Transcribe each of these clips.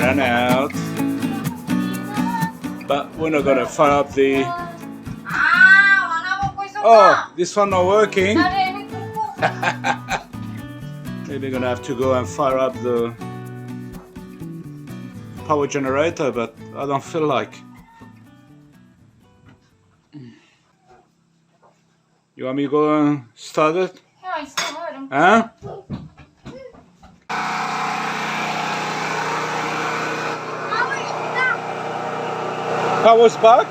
ran out. But we're not gonna fire up the... Oh, this one not working. Maybe we're gonna have to go and fire up the power generator, but I don't feel like. You want me to go and start it? Yeah, I still heard him. Huh? Power's back?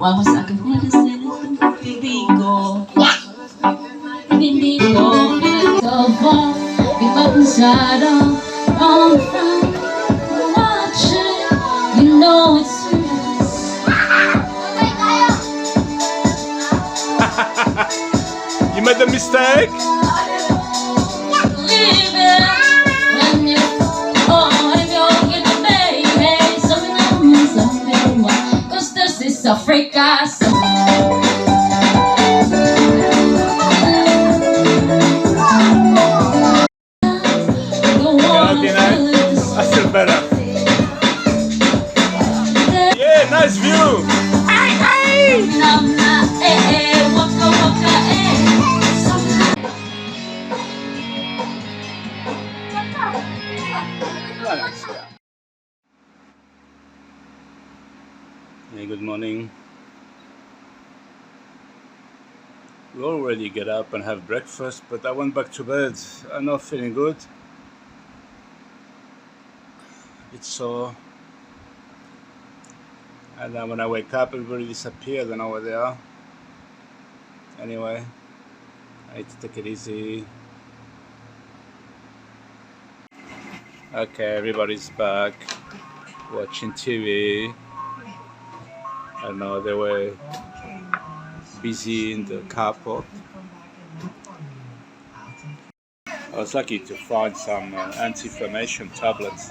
Vamos a cambiar de escena. Hindi ko pinagkaba. Iba kong shadow on front. Watching, you know it's serious. You made a mistake? Africa. I feel better. Yeah, nice view. Hey, good morning. We already get up and have breakfast, but I went back to bed. I'm not feeling good. It's sore. And then when I wake up, everybody disappeared. I don't know where they are. Anyway, I need to take it easy. Okay, everybody's back watching TV. I know they were busy in the carport. I was lucky to find some anti-inflammation tablets.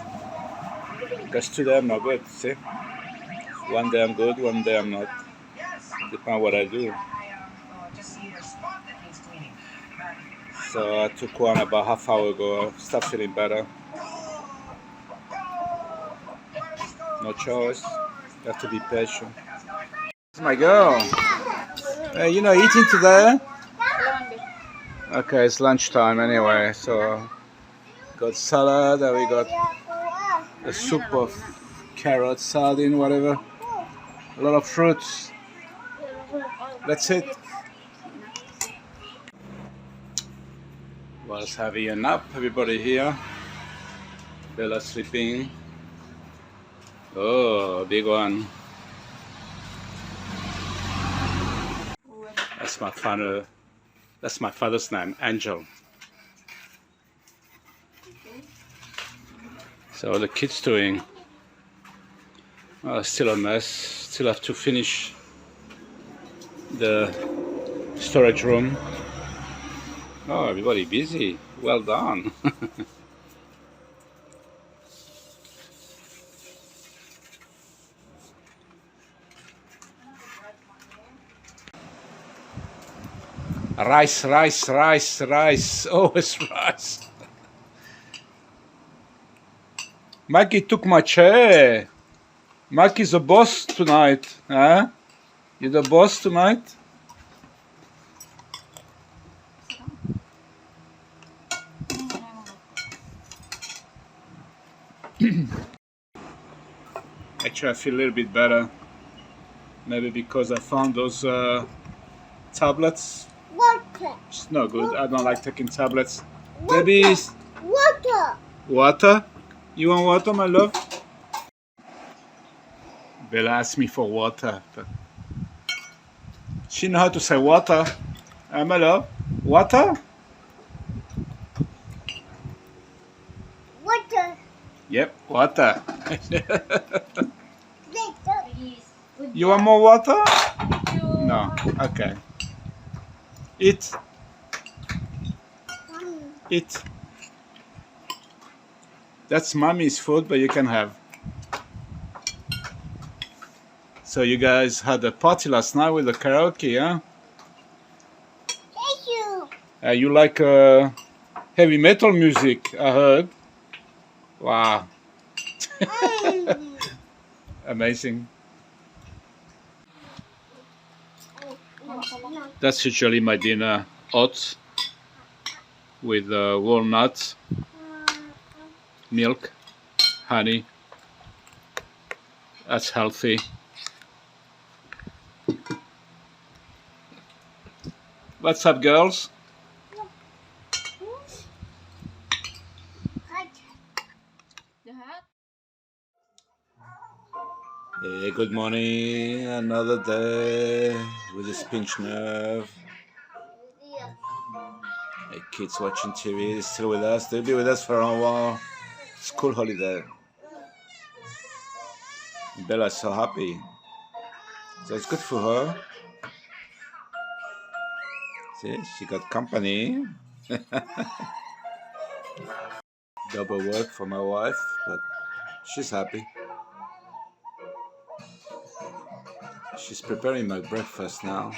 Because today I'm not good, see? One day I'm good, one day I'm not. Depends on what I do. So I took one about half hour ago. I start feeling better. No choice. You have to be patient. It's my girl. Hey, you know eating today? Okay, it's lunchtime anyway. So got salad and we got a soup of carrot, sardine, whatever. A lot of fruits. That's it. Was having a nap, everybody here. Bella sleeping. Oh, big one. That's my father. That's my father's name, Angel. So the kids doing? Still a mess. Still have to finish the storage room. Oh, everybody busy. Well done. Rice, rice, rice, rice. Always rice. Maggie took my chair. Maggie's the boss tonight. Huh? You the boss tonight? Actually, I feel a little bit better. Maybe because I found those tablets. Water. It's no good. I don't like taking tablets. Water. Maybe it's Water. water. You want water, my love? Bella asked me for water. But she knows how to say water. My love? Water? Water. Yep, water. You want more water? No. Okay. Eat. Eat. That's mommy's food, but you can have. So you guys had a party last night with the karaoke, huh? Thank you. You like heavy metal music, I heard. Wow. Amazing. That's usually my dinner. Oats with walnuts, milk, honey. That's healthy. What's up, girls? Hey, good morning. Another day with this pinched nerve. Hey, kids watching TV, still with us. They'll be with us for a while. School holiday. Bella's so happy. So it's good for her. See, she got company. Double work for my wife, but she's happy. She's preparing my breakfast now.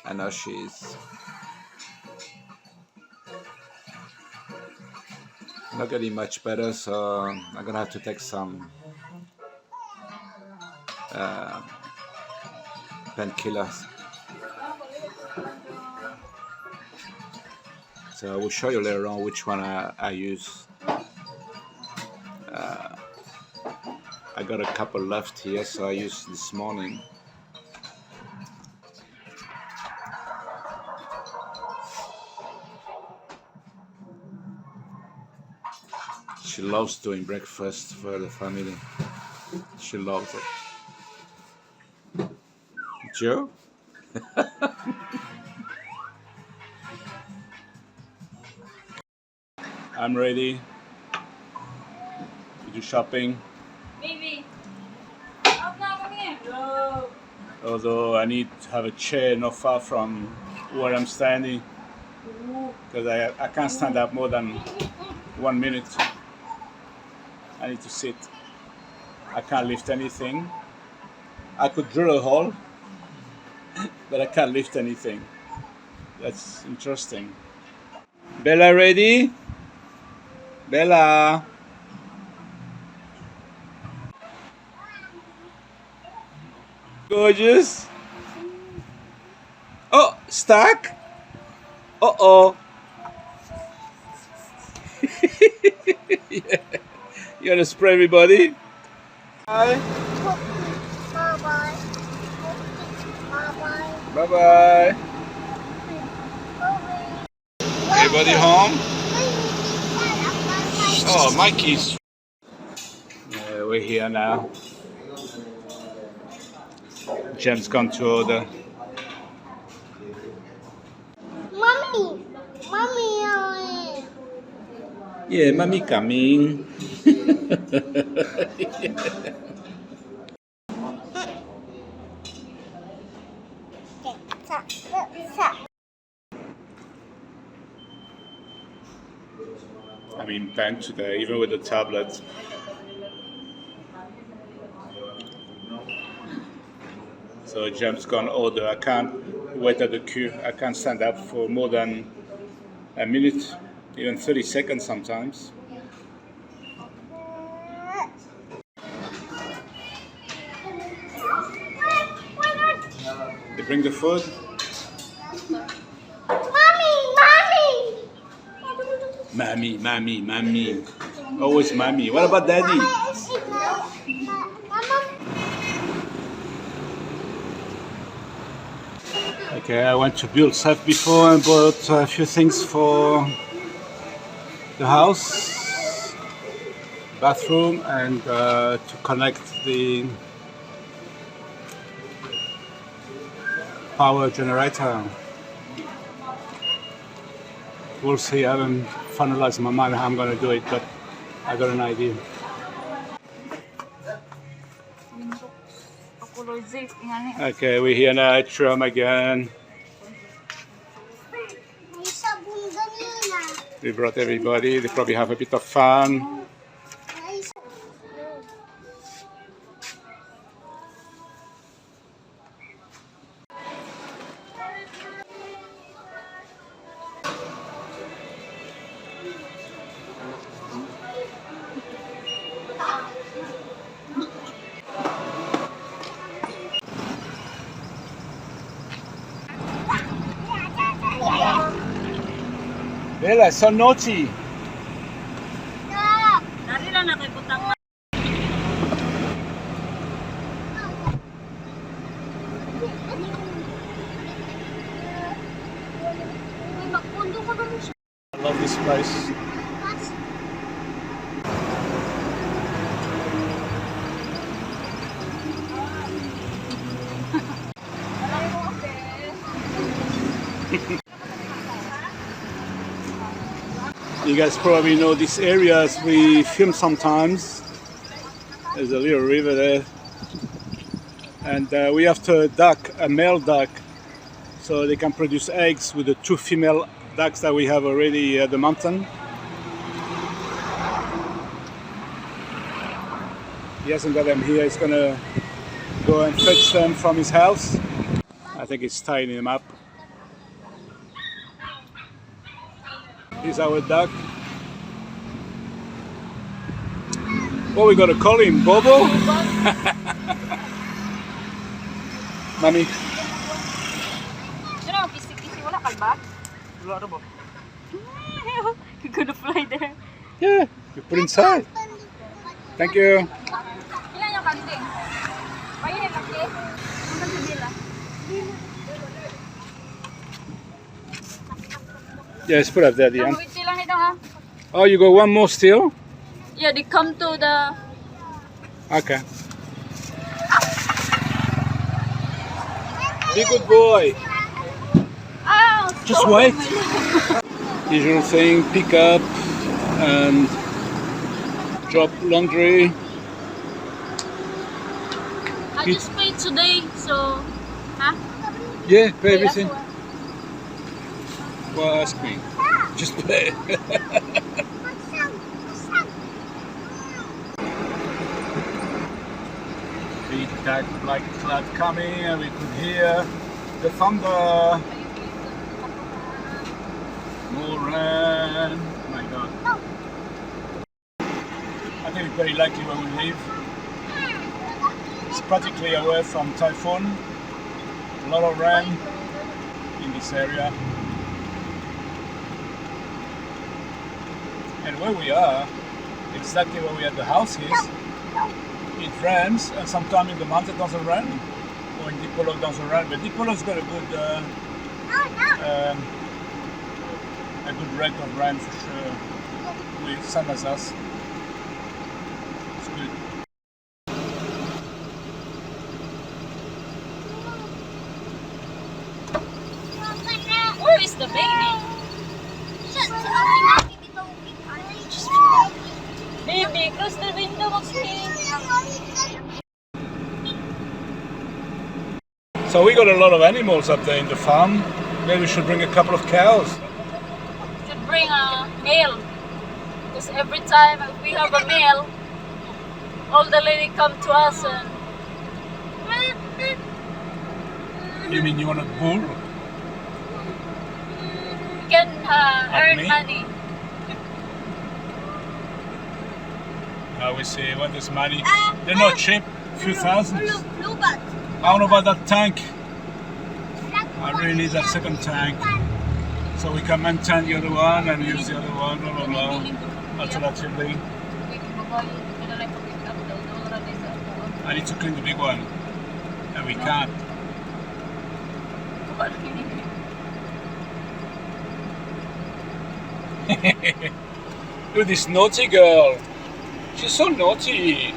I know she's not getting much better, so I'm gonna have to take some painkillers. So I will show you later on which one I use. I got a couple left here, so I used this morning. She loves doing breakfast for the family. She loves it. Joe? I'm ready to do shopping. Baby. Up now, come here. Go. Although I need to have a chair not far from where I'm standing, because I can't stand up more than 1 minute. I need to sit. I can't lift anything. I could drill a hole, but I can't lift anything. That's interesting. Bella, ready? Bella. Gorgeous. Oh, stuck. Uh-oh. Yeah. You want to spray everybody? Bye. Bye-bye. Bye-bye. Bye-bye. Everybody home? Oh, Mikey's. Yeah, we're here now. Jem's gone to order. Mommy. Mommy. Yeah, mommy coming. I'm in bed today, even with the tablet. So Jem's gone order. I can't wait at the queue. I can't stand up for more than a minute, even 30 seconds sometimes. They bring the food. Mommy. Always mommy. What about daddy? Okay, I went to build stuff before and bought a few things for the house, bathroom, and to connect the power generator. We'll see. I haven't finalized my mind how I'm going to do it, but I got an idea. Okay, we're here now at Trump again. May sabon ganina. We brought everybody. They probably have a bit of fun. May Bella, so naughty. Dari lang na kay butang May magpundo ka naman siya. I love this place. You guys probably know these areas we film sometimes. There's a little river there. And we have a duck, a male duck, so they can produce eggs with the 2 female ducks that we have already at the mountain. He hasn't got them here. He's gonna go and fetch them from his house. I think he's tying them up. Here's our duck. What we gonna call him? Bobo? Mommy. Sino, kisi-kisi wala kalba? Wala na ba? You're gonna fly there. Yeah, you put inside. Thank you. Ilan yung kanting? Bayan yung kaki? Ang kasi bila. Yes, put up there at the end. Wait lang ito ha. Oh, you got one more still? Yeah, they come to the... Okay. Be a good boy. Oh, Just wait. Usual thing, pick up and drop laundry. I just paid today, so... Huh? Yeah, pay everything. Well, ask me. Just pay. Big that black cloud coming, and we could hear the thunder. More rain. Oh my God. I think it's very likely where we live. It's practically away from typhoon. A lot of rain in this area. And where we are, exactly where we had the house is, it rains, and sometimes in the mountain doesn't rain, or in Dipolog doesn't rain. But Dipolog's got a good rate of rain for sure. With same as us. It's good. Where is the baby? Baby, close the window, Maxine. So we got a lot of animals up there in the farm. Maybe we should bring a couple of cows. Should bring a male. Because every time we have a male, all the lady come to us and... You mean you want a bull? We can earn me? money. We see what is money. They're not cheap, few thousands. Blue bat. I don't know about that tank. I really need that second tank. So we can maintain the other one and use the other one, blah blah blah. Alternatively. I need to clean the big one. And we can't. Look at this naughty girl. She's so naughty.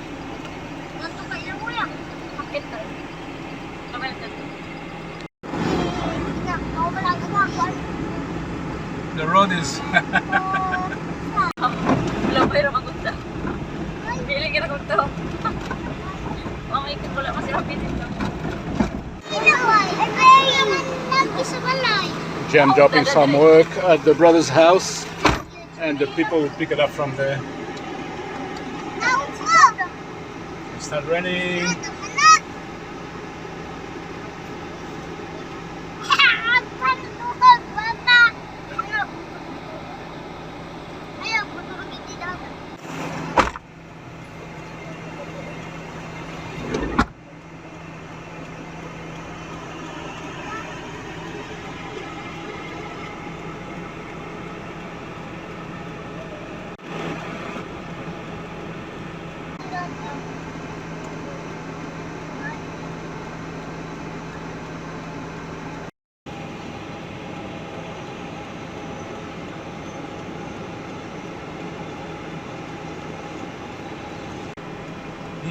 The road is... Labay ra magunda. Pili kira ko to. Mamay ko wala masira pitin to. Isa balay. Jem dropping some work at the brother's house, and the people will pick it up from there. It's not raining.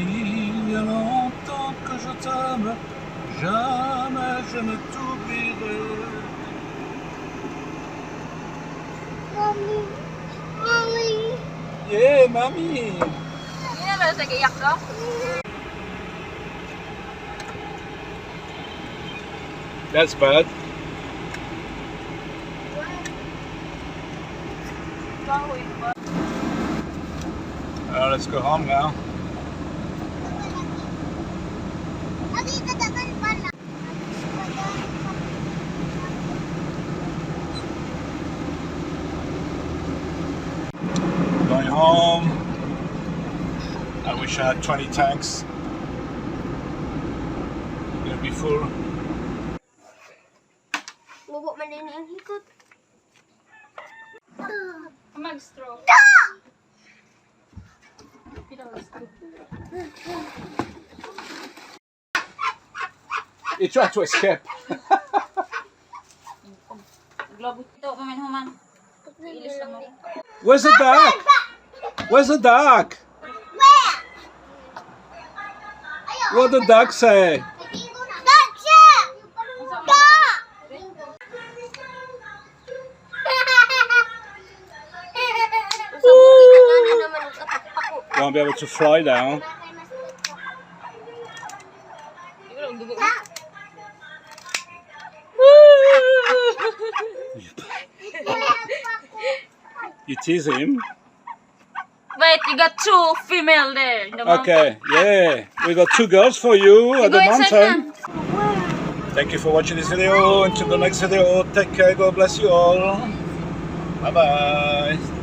Il y a longtemps que je t'aime, jamais je ne t'oublierai. Mommy. Mommy. Yeah, mommy. Hindi naman sa gayak ko. That's bad. Let's go home now. Going home. I wish I had 20 tanks. Gonna be full. Bubo man din ang hikot. Mag-straw. He tried to escape. Globo ito, mamin human. Ilis lang mo. Where's the duck? Where's the duck? Where? What did the duck say? That's it! Duck! You won't be able to fly down. You tease him. Wait, you got two female there. In the Okay, yeah. We got 2 girls for you at the mountain. Thank you for watching this video. Until the next video, take care. God bless you all. Bye bye.